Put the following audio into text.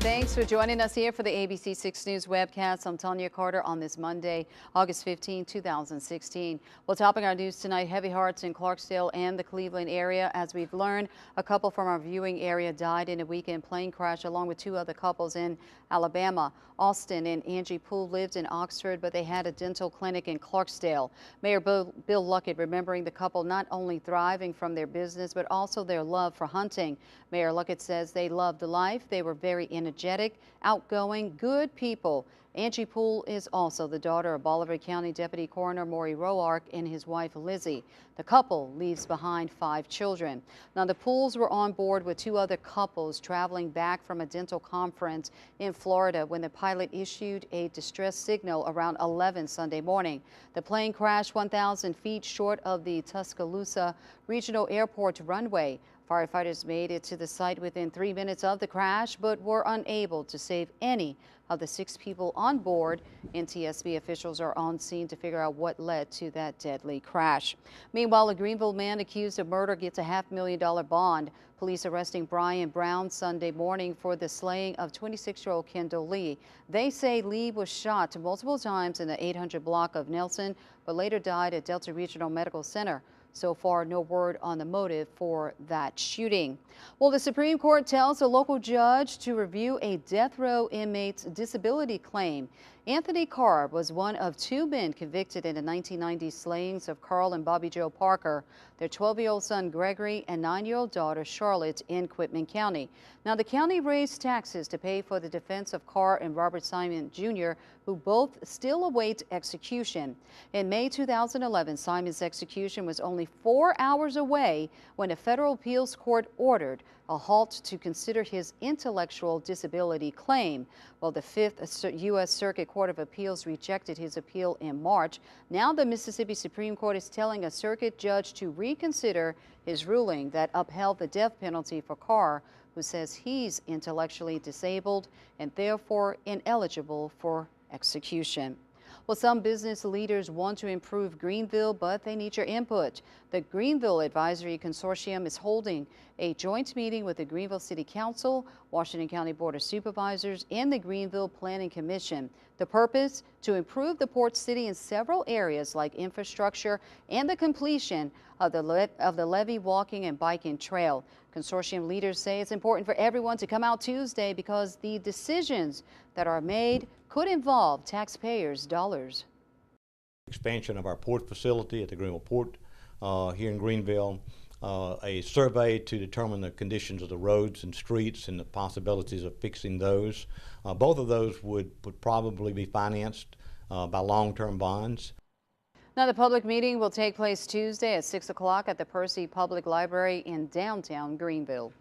Thanks for joining us here for the ABC 6 News webcast. I'm Tanya Carter on this Monday, August 15, 2016. Well, topping our news tonight, heavy hearts in Clarksdale and the Cleveland area. As we've learned, a couple from our viewing area died in a weekend plane crash along with two other couples in Alabama. Austin and Angie Poole lived in Oxford, but they had a dental clinic in Clarksdale. Mayor Bill Luckett remembering the couple not only thriving from their business, but also their love for hunting. Mayor Luckett says they loved life. They were very energetic, outgoing, good people. Angie Poole is also the daughter of Bolivar County Deputy Coroner Maury Roark and his wife Lizzie. The couple leaves behind 5 children. Now, the Pooles were on board with 2 other couples traveling back from a dental conference in Florida when the pilot issued a distress signal around 11 Sunday morning. The plane crashed 1,000 feet short of the Tuscaloosa Regional Airport runway. Firefighters made it to the site within 3 minutes of the crash, but were unable to save any of the 6 people on board. NTSB officials are on scene to figure out what led to that deadly crash. Meanwhile, a Greenville man accused of murder gets a $500,000 bond. Police arresting Brian Brown Sunday morning for the slaying of 26-year-old Kendall Lee. They say Lee was shot multiple times in the 800 block of Nelson, but later died at Delta Regional Medical Center. So far, no word on the motive for that shooting. Well, the Supreme Court tells a local judge to review a death row inmate's disability claim. Anthony Carr was one of 2 men convicted in the 1990 slayings of Carl and Bobby Joe Parker, their 12-year-old son Gregory and 9-year-old daughter Charlotte in Quitman County. Now, the county raised taxes to pay for the defense of Carr and Robert Simon Jr., who both still await execution. In May 2011, Simon's execution was only 4 hours away when a federal appeals court ordered a halt to consider his intellectual disability claim. Well, the 5th U.S. Circuit Court of Appeals rejected his appeal in March. Now the Mississippi Supreme Court is telling a circuit judge to reconsider his ruling that upheld the death penalty for Carr, who says he's intellectually disabled and therefore ineligible for execution. Well, some business leaders want to improve Greenville, but they need your input. The Greenville Advisory Consortium is holding a joint meeting with the Greenville City Council, Washington County Board of Supervisors, and the Greenville Planning Commission. The purpose? To improve the port city in several areas like infrastructure and the completion of the levee walking and biking trail. Consortium leaders say it's important for everyone to come out Tuesday because the decisions that are made could involve taxpayers' dollars. Expansion of our port facility at the Greenville Port here in Greenville, a survey to determine the conditions of the roads and streets and the possibilities of fixing those. Both of those would probably be financed by long-term bonds. Now, the public meeting will take place Tuesday at 6 o'clock at the Percy Public Library in downtown Greenville.